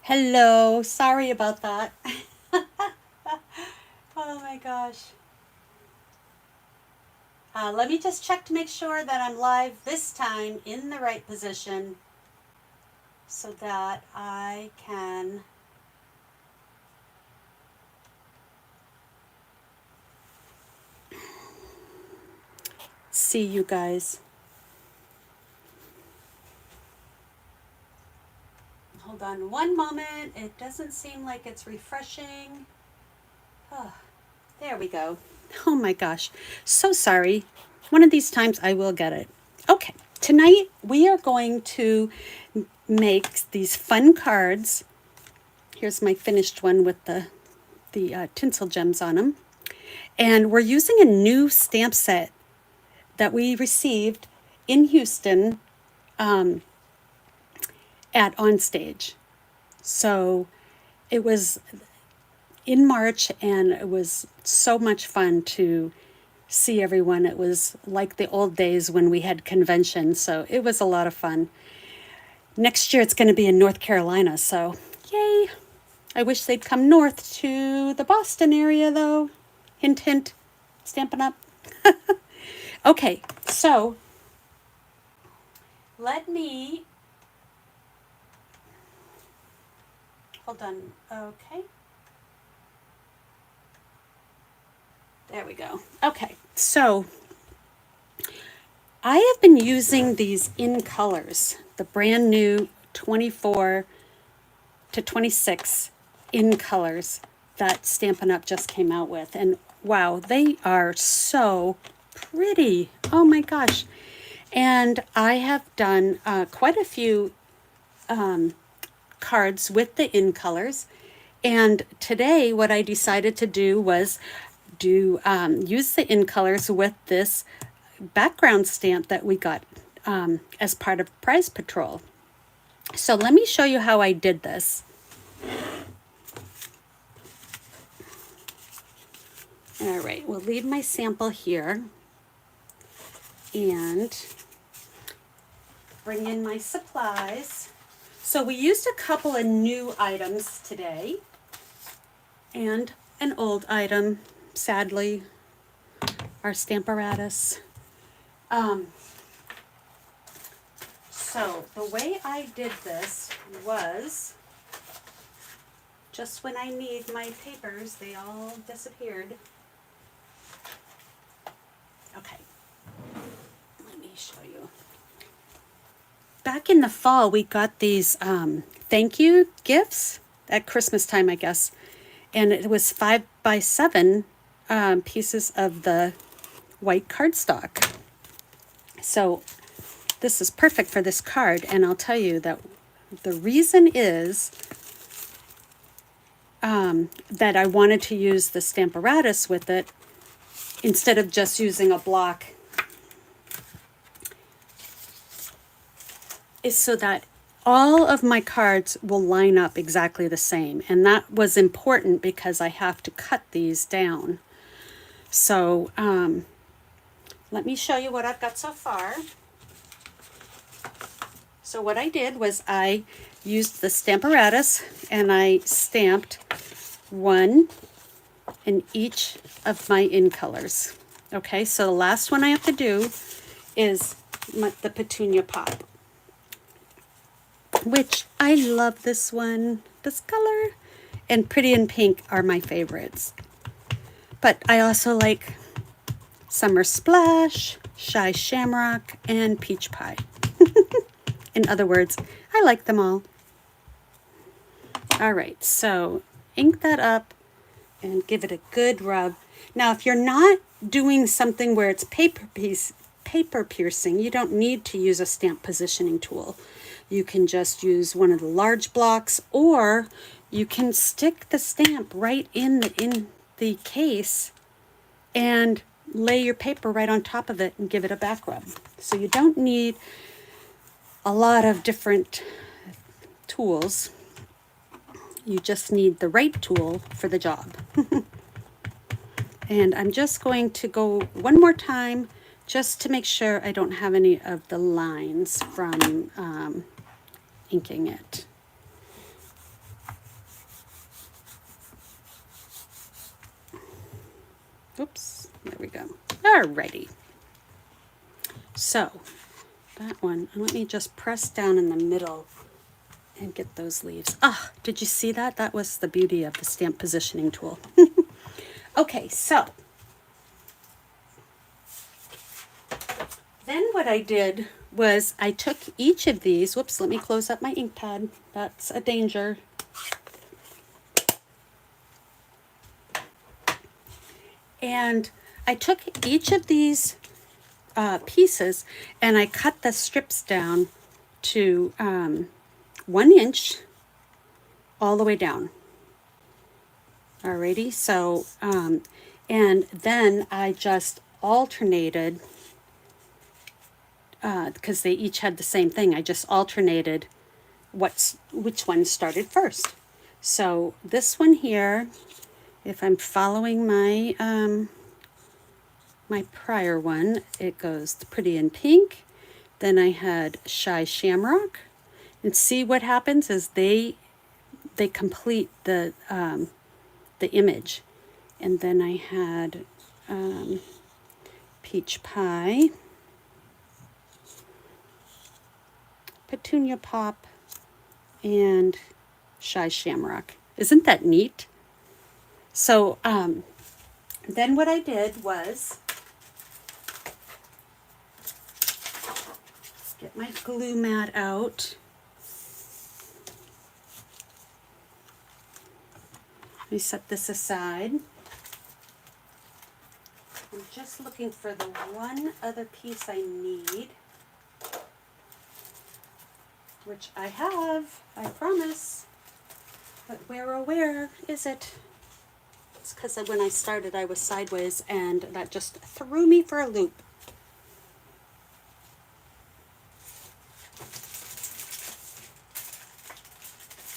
Hello, sorry about that. Oh my gosh. Let me just check to make sure that I'm live this time in the right position so that I can see you guys. Hold on one moment. It doesn't seem like it's refreshing. Oh, there we go. Oh my gosh. So sorry. One of these times I will get it. Okay, tonight we are going to make these fun cards. Here's my finished one with the tinsel gems on them. And we're using a new stamp set that we received in Houston at Onstage. So it was in March and it was so much fun to see everyone. It was like the old days when we had conventions. So it was a lot of fun. Next year it's going to be in North Carolina. So yay. I wish they'd come north to the Boston area though. Hint, hint. Stampin' Up. Okay, so let me, hold on, okay. There we go. Okay, so I have been using these in colors, the brand new 24 to 26 in colors that Stampin' Up just came out with. And wow, they are so pretty. Oh my gosh. And I have done quite a few cards with the in colors. And today what I decided to do was use the in colors with this background stamp that we got as part of Prize Patrol. So let me show you how I did this. All right, we'll leave my sample here and bring in my supplies. So we used a couple of new items today and an old item, sadly, our Stamparatus. So the way I did this was, just when I need my papers, they all disappeared. Okay, let me show you. Back in the fall, we got these thank you gifts at Christmas time, I guess. And it was 5x7 pieces of the white cardstock. So this is perfect for this card. And I'll tell you that the reason is that I wanted to use the Stamparatus with it instead of just using a block is so that all of my cards will line up exactly the same. And that was important because I have to cut these down. So let me show you what I've got so far. So what I did was I used the Stamparatus and I stamped one in each of my in colors. Okay, so the last one I have to do is the Petunia Pop, which I love this one, this color, and Pretty in Pink are my favorites. But I also like Summer Splash, Shy Shamrock, and Peach Pie. In other words, I like them all. All right, so ink that up and give it a good rub. Now, if you're not doing something where it's paper piercing, you don't need to use a stamp positioning tool. You can just use one of the large blocks, or you can stick the stamp right in the case and lay your paper right on top of it and give it a back rub. So you don't need a lot of different tools. You just need the right tool for the job. And I'm just going to go one more time just to make sure I don't have any of the lines from inking it. Alrighty. So that one, let me just press down in the middle and get those leaves. Ah, did you see that? That was the beauty of the stamp positioning tool. Okay, so then what I did was I took each of these, whoops, let me close up my ink pad. That's a danger. And I took each of these pieces and I cut the strips down to 1 inch all the way down. Alrighty, so, and then I just alternated, because they each had the same thing, I just alternated which one started first. So this one here, if I'm following my, my prior one, it goes Pretty in Pink, then I had Shy Shamrock, and see what happens is they complete the image. And then I had Peach Pie, Petunia Pop, and Shy Shamrock. Isn't that neat? So then what I did was get my glue mat out. Let me set this aside. I'm just looking for the one other piece I need, which I have, I promise. But where, oh, where is it? It's because when I started, I was sideways, and that just threw me for a loop.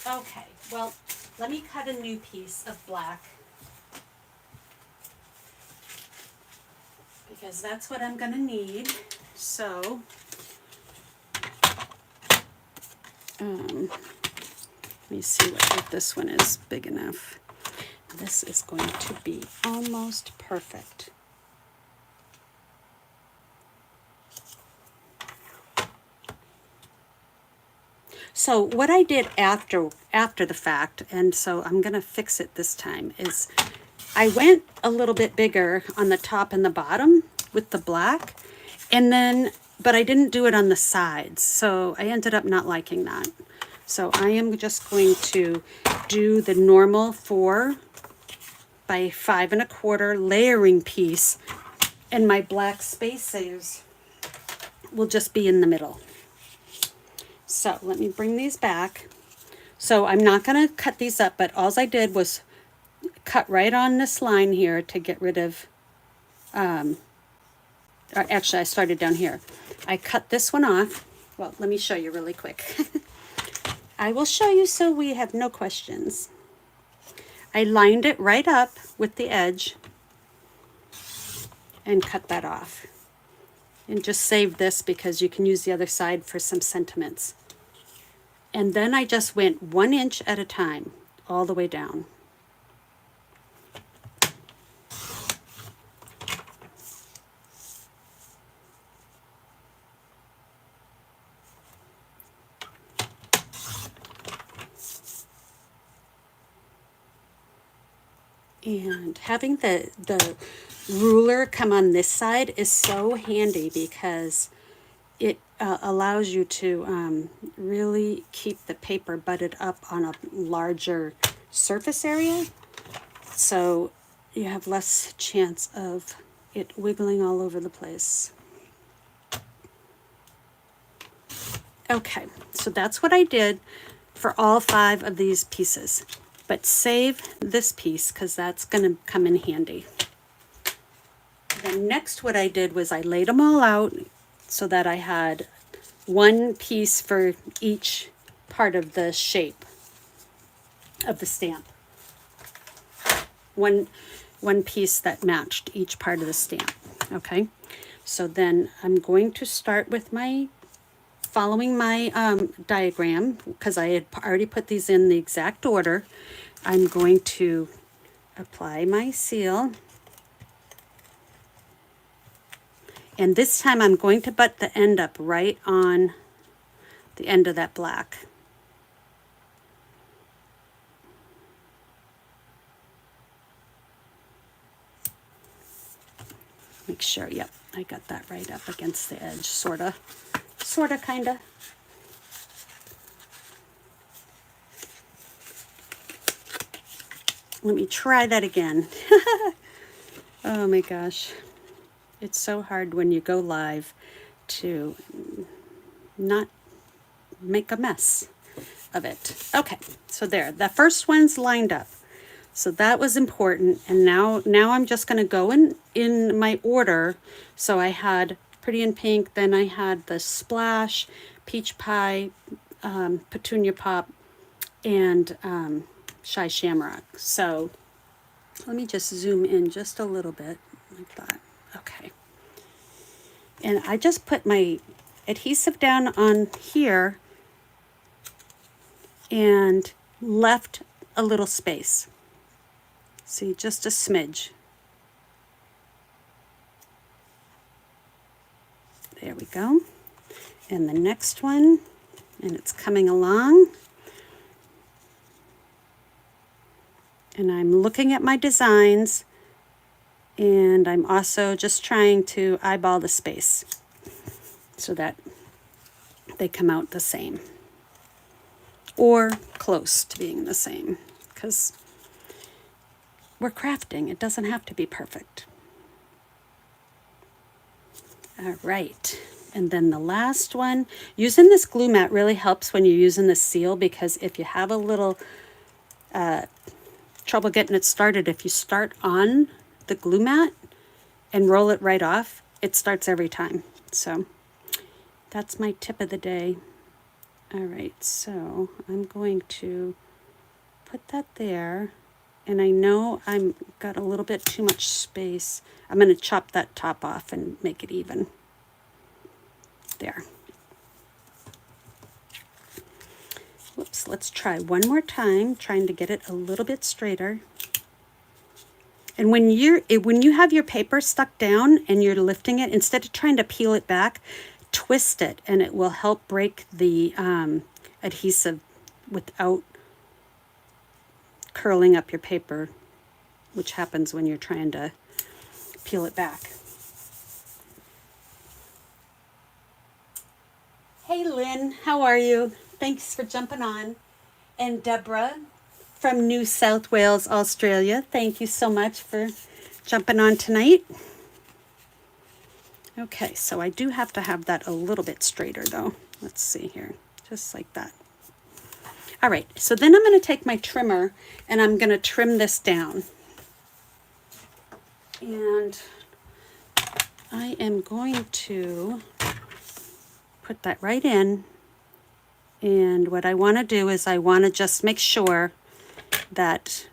Okay, well, let me cut a new piece of black, because that's what I'm going to need. So, let me see if this one is big enough. This is going to be almost perfect. So what I did after the fact, and so I'm going to fix it this time, is I went a little bit bigger on the top and the bottom with the black, and then, but I didn't do it on the sides, so I ended up not liking that. So I am just going to do the normal 4 by 5 1/4 layering piece, and my black spaces will just be in the middle. So let me bring these back. So I'm not going to cut these up, but all I did was cut right on this line here to get rid of, actually I started down here. I cut this one off. Well, let me show you really quick. I will show you so we have no questions. I lined it right up with the edge and cut that off. And just save this because you can use the other side for some sentiments. And then I just went 1 inch at a time, all the way down. And having the ruler come on this side is so handy because it allows you to really keep the paper butted up on a larger surface area, so you have less chance of it wiggling all over the place. Okay, so that's what I did for all 5 of these pieces, but save this piece because that's going to come in handy. Then next what I did was I laid them all out so that I had 1 piece for each part of the shape of the stamp. One piece that matched each part of the stamp. Okay, so then I'm going to start with following my diagram, because I had already put these in the exact order. I'm going to apply my seal. And this time I'm going to butt the end up right on the end of that black. Make sure, yep, I got that right up against the edge, sorta, kinda. Let me try that again. Oh my gosh. It's so hard when you go live to not make a mess of it. Okay, so there, the first one's lined up. So that was important, and now I'm just going to go in my order. So I had Pretty in Pink, then I had the Splash, Peach Pie, Petunia Pop, and Shy Shamrock. So let me just zoom in just a little bit like that. Okay. And I just put my adhesive down on here and left a little space. See, just a smidge. There we go. And the next one, and it's coming along. And I'm looking at my designs, and I'm also just trying to eyeball the space so that they come out the same or close to being the same, because we're crafting. It doesn't have to be perfect. All right. And then the last one, using this glue mat really helps when you're using the seal, because if you have a little trouble getting it started, if you start on the glue mat and roll it right off, it starts every time. So that's my tip of the day. All right, so I'm going to put that there. And I know I'm got a little bit too much space. I'm going to chop that top off and make it even. There. Whoops, let's try one more time, trying to get it a little bit straighter. And when you have your paper stuck down and you're lifting it, instead of trying to peel it back, twist it, and it will help break the adhesive without curling up your paper, which happens when you're trying to peel it back. Hey Lynn, how are you? Thanks for jumping on. And Deborah from New South Wales, Australia, thank you so much for jumping on tonight. Okay, so I do have to have that a little bit straighter though. Let's see here, just like that. All right, so then I'm going to take my trimmer and I'm going to trim this down. And I am going to put that right in. And what I want to do is I want to just make sure that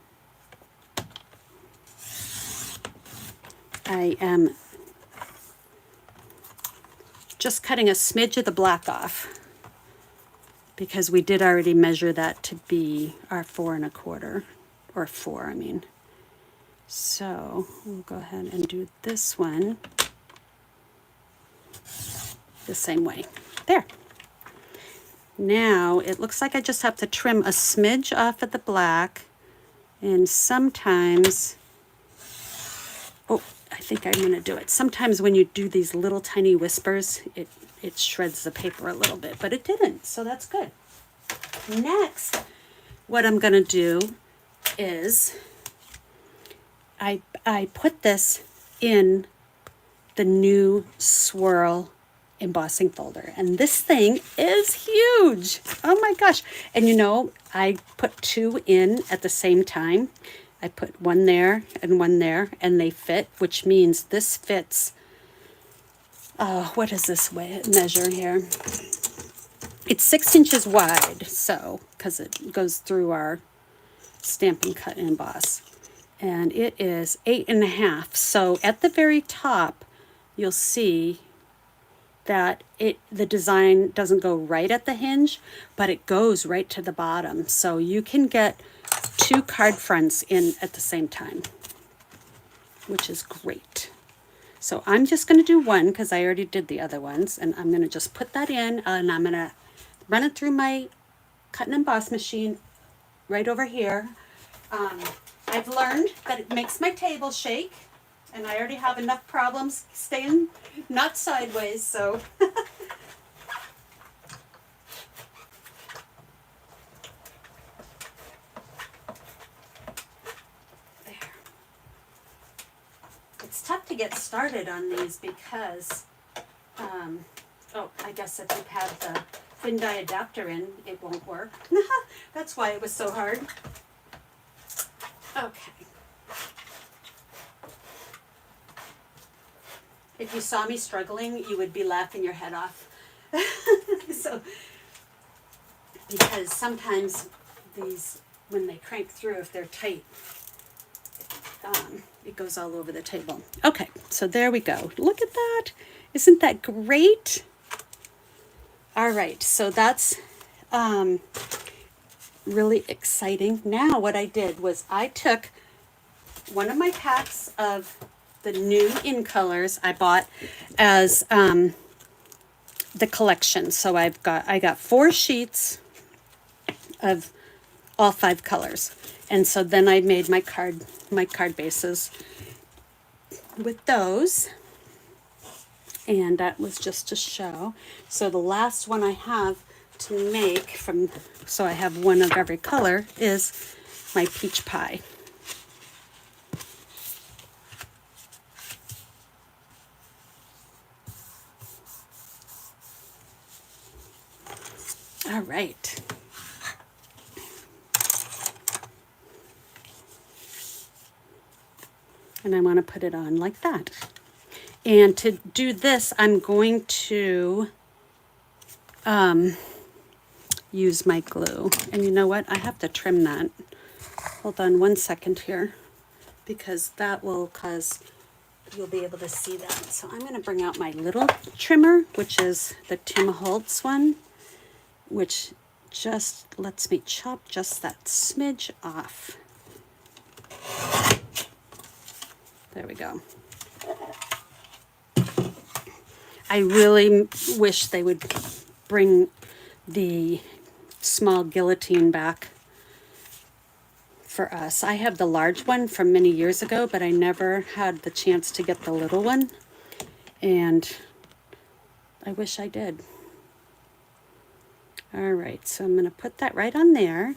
I am just cutting a smidge of the black off, because we did already measure that to be our 4 1/4, or 4, I mean. So we'll go ahead and do this one the same way. There. Now it looks like I just have to trim a smidge off of the black, and sometimes, oh, I think I'm going to do it. Sometimes when you do these little tiny whispers, it shreds the paper a little bit, but it didn't, so that's good. Next, what I'm going to do is I put this in the new swirl embossing folder, and this thing is huge. Oh my gosh. And you know, I put 2 in at the same time. I put one there, and they fit, which means this fits, what is this measure here? It's 6 inches wide, so, because it goes through our Stampin' Cut and Emboss. And it is 8 1/2. So at the very top, you'll see that the design doesn't go right at the hinge, but it goes right to the bottom. So you can get 2 card fronts in at the same time, which is great. So I'm just going to do one because I already did the other ones, and I'm going to just put that in, and I'm going to run it through my cut and emboss machine right over here. I've learned that it makes my table shake, and I already have enough problems staying not sideways, so. There. It's tough to get started on these because, oh, I guess if you have the thin die adapter in, it won't work. That's why it was so hard. Okay. If you saw me struggling, you would be laughing your head off. So, because sometimes these, when they crank through, if they're tight, it goes all over the table. Okay, so there we go. Look at that. Isn't that great? All right, so that's really exciting. Now what I did was I took one of my packs of the new in colors I bought as the collection. So I got 4 sheets of all 5 colors, and so then I made my card bases with those, and that was just to show. So the last one I have to make from, so I have one of every color, is my peach pie. All right. And I want to put it on like that. And to do this, I'm going to use my glue. And you know what? I have to trim that. Hold on one second here, because that will cause, you'll be able to see that. So I'm going to bring out my little trimmer, which is the Tim Holtz one, which just lets me chop just that smidge off. There we go. I really wish they would bring the small guillotine back for us. I have the large one from many years ago, but I never had the chance to get the little one, and I wish I did. All right, so I'm going to put that right on there.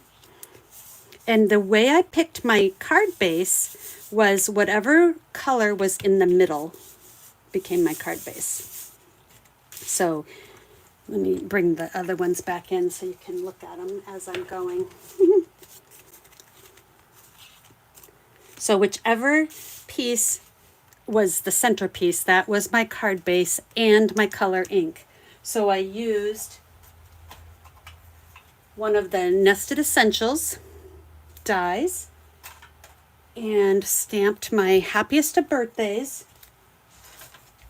And the way I picked my card base was whatever color was in the middle became my card base. So let me bring the other ones back in so you can look at them as I'm going. So whichever piece was the centerpiece, that was my card base and my color ink. So I used one of the Nested Essentials dies and stamped my happiest of birthdays,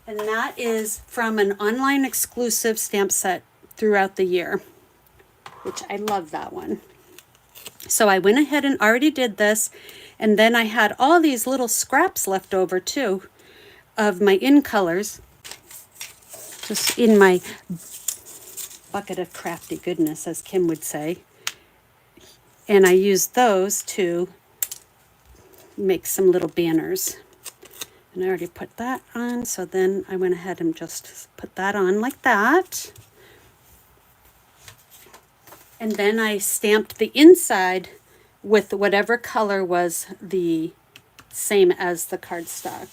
and that is from an online exclusive stamp set throughout the year, which I love that one. So I went ahead and already did this, and then I had all these little scraps left over too of my in colors, just in my bucket of crafty goodness, as Kim would say. And I used those to make some little banners. And I already put that on, so then I went ahead and just put that on like that. And then I stamped the inside with whatever color was the same as the cardstock.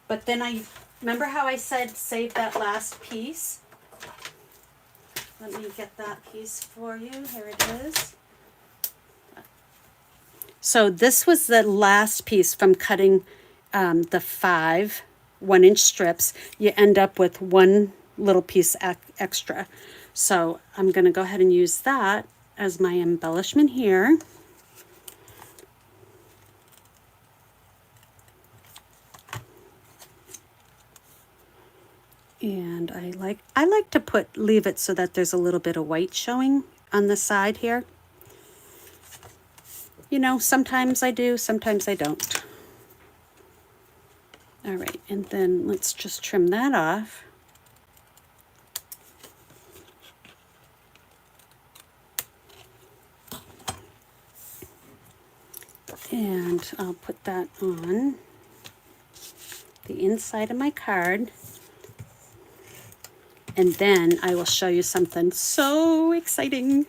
But then I, remember how I said save that last piece? Let me get that piece for you. Here it is. So this was the last piece from cutting the 5 1-inch strips. You end up with one little piece extra. So I'm going to go ahead and use that as my embellishment here. And I like to leave it so that there's a little bit of white showing on the side here. You know, sometimes I do, sometimes I don't. All right, and then let's just trim that off. And I'll put that on the inside of my card. And then I will show you something so exciting.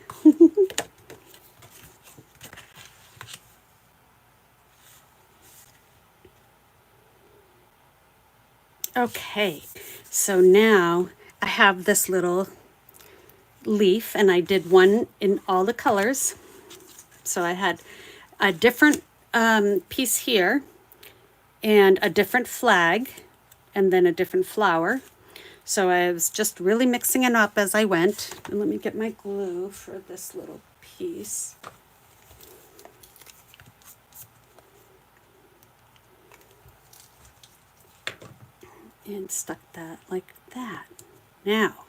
Okay, so now I have this little leaf, and I did one in all the colors. So I had a different piece here, and a different flag, and then a different flower. So I was just really mixing it up as I went. And let me get my glue for this little piece. And stuck that like that. Now,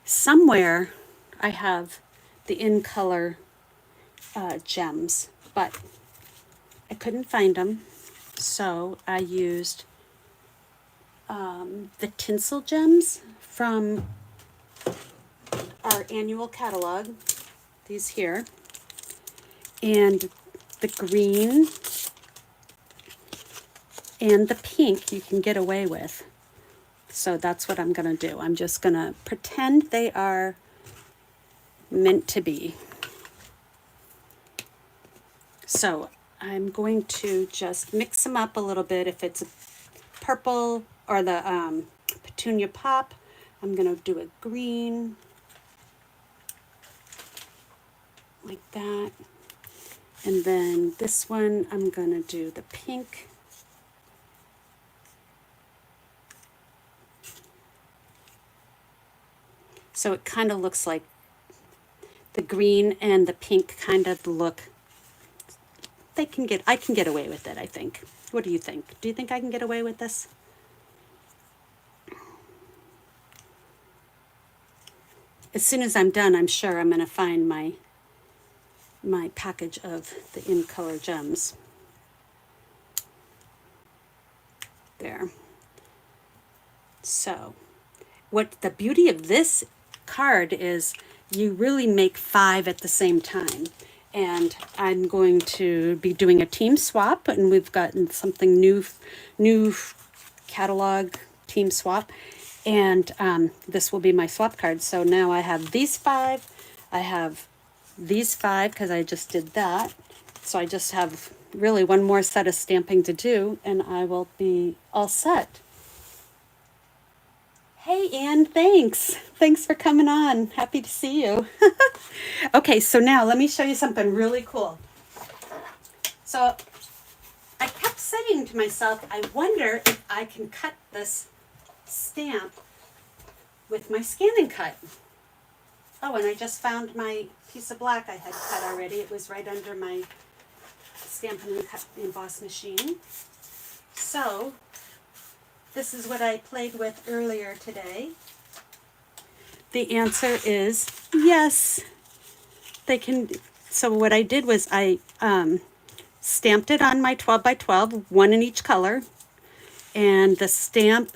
somewhere I have the in color gems, but I couldn't find them. So I used the tinsel gems from our annual catalog, these here, and the green and the pink you can get away with. So that's what I'm going to do. I'm just going to pretend they are meant to be. So I'm going to just mix them up a little bit. If it's purple or the petunia pop, I'm going to do a green like that. And then this one, I'm going to do the pink. So it kind of looks like the green and the pink kind of look. I can get away with it, I think. What do you think? Do you think I can get away with this? As soon as I'm done, I'm sure I'm going to find my package of the in color gems. There. So, what the beauty of this card is, you really make 5 at the same time. And I'm going to be doing a team swap, and we've gotten something new catalog team swap. And this will be my swap card. So now I have these 5. I have these 5 because I just did that. So I just have really one more set of stamping to do, and I will be all set. Hey, Anne, thanks. Thanks for coming on. Happy to see you. Okay, so now let me show you something really cool. So I kept saying to myself, I wonder if I can cut this stamp with my Scan and Cut. Oh, and I just found my piece of black I had cut already. It was right under my Stampin' and Cut emboss machine. So this is what I played with earlier today. The answer is yes. They can. So what I did was I stamped it on my 12 by 12, one in each color. And the stamp,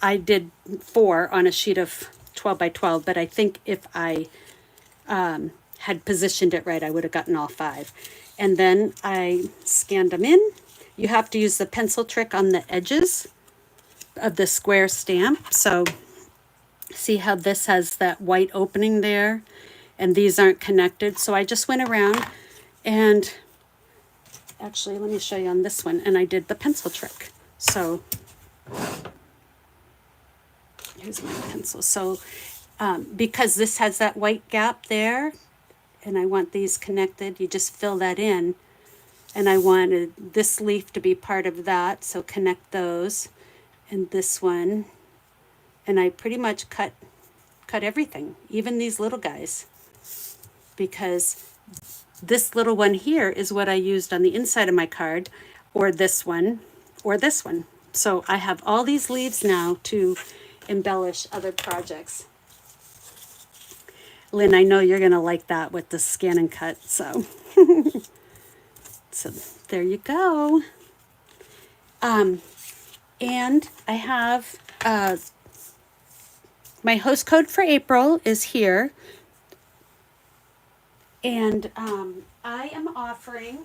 I did 4 on a sheet of 12 by 12, but I think if I had positioned it right, I would have gotten all 5. And then I scanned them in. You have to use the pencil trick on the edges of the square stamp. So see how this has that white opening there, and these aren't connected. So I just went around, and actually let me show you on this one, and I did the pencil trick. So here's my pencil. So because this has that white gap there, and I want these connected, you just fill that in. And I wanted this leaf to be part of that, so connect those. And this one, and I pretty much cut everything, even these little guys, because this little one here is what I used on the inside of my card, or this one, or this one. So I have all these leaves now to embellish other projects. Lynn, I know you're gonna like that with the Scan and Cut, so. So there you go. And I have my host code for April is here. And I am offering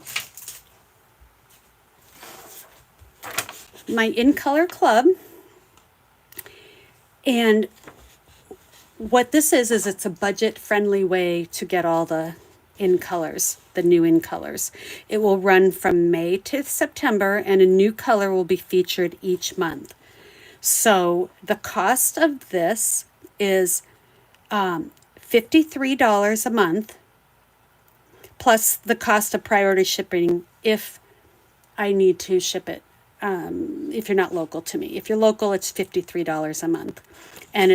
my In Color Club. And what this is it's a budget-friendly way to get all the in colors, the new in colors. It will run from May to September, and a new color will be featured each month. So the cost of this is $53 a month, plus the cost of priority shipping if I need to ship it. If you're not local to me, if you're local, it's $53 a month, and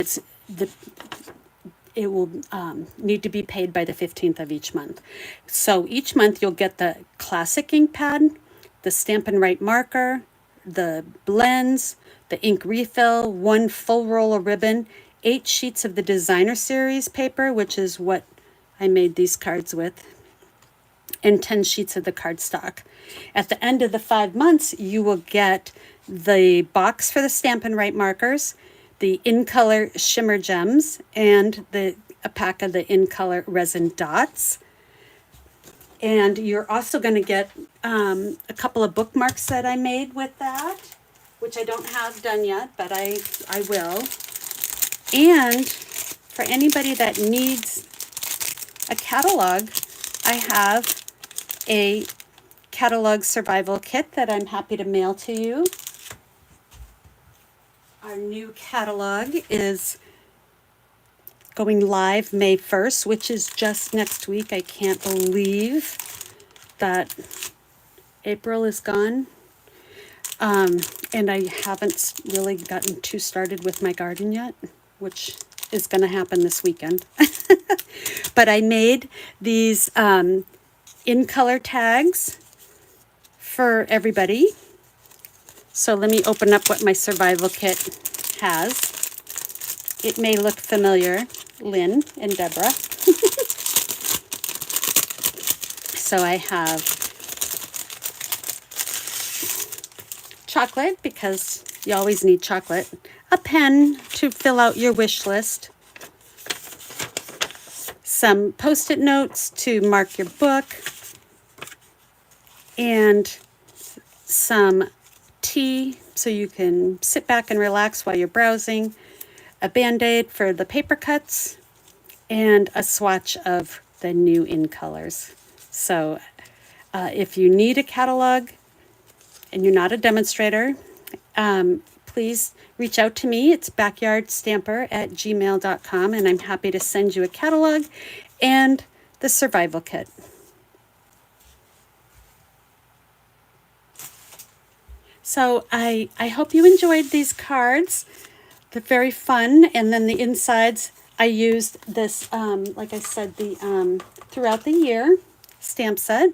it will need to be paid by the 15th of each month. So each month you'll get the classic ink pad, the Stampin' Write marker, the blends, the ink refill, one full roll of ribbon, 8 sheets of the designer series paper, which is what I made these cards with, and 10 sheets of the cardstock. At the end of the 5 months, you will get the box for the Stampin' Write markers, the In Color Shimmer Gems, and a pack of the In Color Resin Dots. And you're also going to get a couple of bookmarks that I made with that, which I don't have done yet, but I will. And for anybody that needs a catalog, I have a catalog survival kit that I'm happy to mail to you. Our new catalog is going live May 1st, which is just next week. I can't believe that April is gone. And I haven't really gotten too started with my garden yet, which is going to happen this weekend. But I made these in color tags for everybody. So let me open up what my survival kit has. It may look familiar, Lynn and Deborah. So I have chocolate, because you always need chocolate, a pen to fill out your wish list, some Post-it notes to mark your book, and some tea so you can sit back and relax while you're browsing, a Band-Aid for the paper cuts, and a swatch of the new in colors. So if you need a catalog and you're not a demonstrator, please reach out to me. It's backyardstamper@gmail.com, and I'm happy to send you a catalog and the survival kit. So I hope you enjoyed these cards. They're very fun. And then the insides, I used this, like I said, the throughout the year stamp set.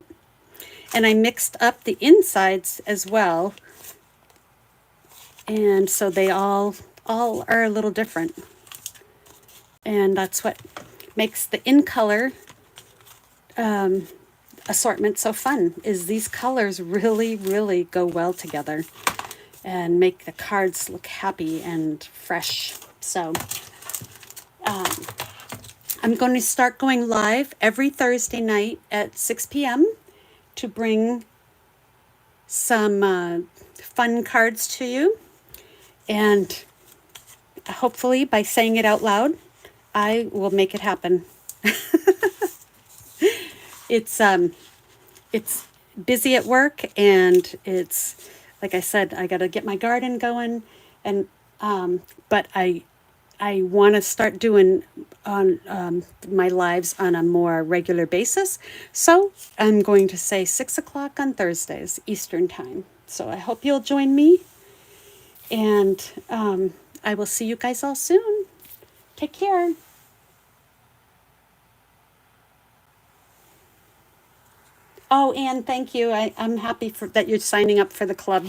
And I mixed up the insides as well. And so they all are a little different. And that's what makes the in color assortment so fun, is these colors really, really go well together and make the cards look happy and fresh. So I'm going to start going live every Thursday night at 6 p.m. to bring some fun cards to you. And hopefully by saying it out loud, I will make it happen. It's busy at work, and it's, like I said, I got to get my garden going, and but I want to start doing on my lives on a more regular basis. So I'm going to say 6 o'clock on Thursdays Eastern time. So I hope you'll join me, and I will see you guys all soon. Take care. Oh, Anne, thank you. I'm happy that you're signing up for the club.